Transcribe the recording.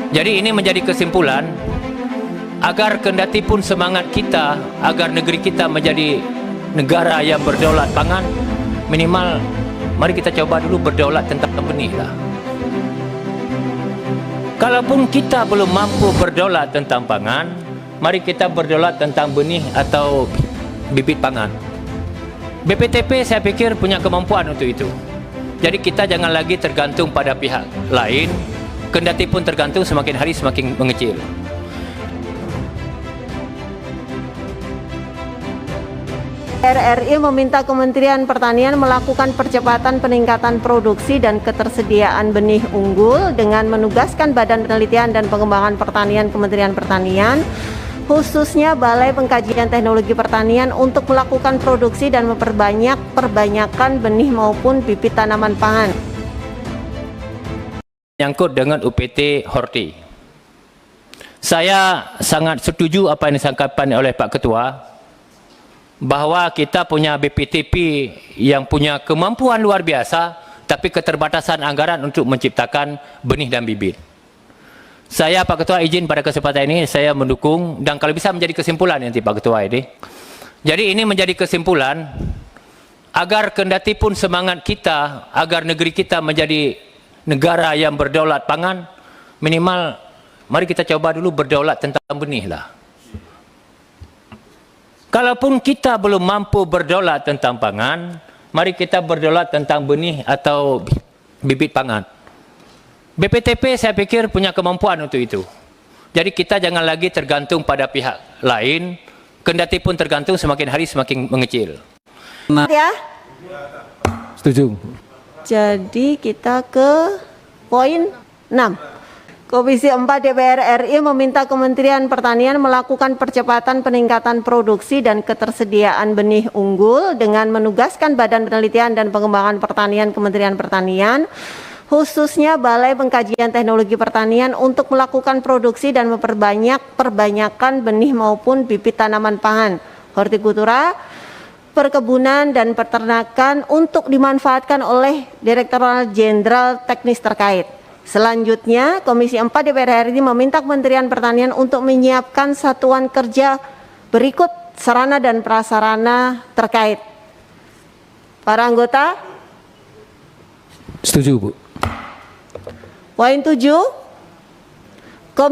Jadi ini menjadi kesimpulan, agar kendati pun semangat kita agar negeri kita menjadi negara yang berdaulat pangan, minimal mari kita coba dulu berdaulat tentang benih lah. Kalaupun kita belum mampu berdaulat tentang pangan, mari kita berdaulat tentang benih atau bibit pangan. BPTP saya pikir punya kemampuan untuk itu. Jadi kita jangan lagi tergantung pada pihak lain, kendati pun tergantung semakin hari semakin mengecil. RRI meminta Kementerian Pertanian melakukan percepatan peningkatan produksi dan ketersediaan benih unggul dengan menugaskan Badan Penelitian dan Pengembangan Pertanian Kementerian Pertanian, khususnya Balai Pengkajian Teknologi Pertanian, untuk melakukan produksi dan perbanyakan benih maupun bibit tanaman pangan. Menyangkut dengan UPT Horti, saya sangat setuju apa yang disampaikan oleh Pak Ketua, bahwa kita punya BPTP yang punya kemampuan luar biasa, tapi keterbatasan anggaran untuk menciptakan benih dan bibit. Saya, Pak Ketua, izin pada kesempatan ini saya mendukung, dan kalau bisa menjadi kesimpulan nanti Pak Ketua ini. Jadi ini menjadi kesimpulan, agar kendati pun semangat kita agar negeri kita menjadi negara yang berdaulat pangan, minimal mari kita coba dulu berdaulat tentang benih lah. Kalaupun kita belum mampu berdaulat tentang pangan, mari kita berdaulat tentang benih atau bibit pangan. BPTP saya pikir punya kemampuan untuk itu. Jadi kita jangan lagi tergantung pada pihak lain, kendati pun tergantung semakin hari semakin mengecil. Ya. Setuju. Jadi kita ke poin 6. Komisi 4 DPR RI meminta Kementerian Pertanian melakukan percepatan peningkatan produksi dan ketersediaan benih unggul dengan menugaskan Badan Penelitian dan Pengembangan Pertanian Kementerian Pertanian, khususnya Balai Pengkajian Teknologi Pertanian, untuk melakukan produksi dan perbanyakan benih maupun bibit tanaman pangan, hortikultura, perkebunan dan peternakan untuk dimanfaatkan oleh Direktorat Jenderal Teknis terkait. Selanjutnya, Komisi 4 DPR RI meminta Kementerian Pertanian untuk menyiapkan satuan kerja berikut sarana dan prasarana terkait. Para anggota? Setuju, Bu. Poin 7.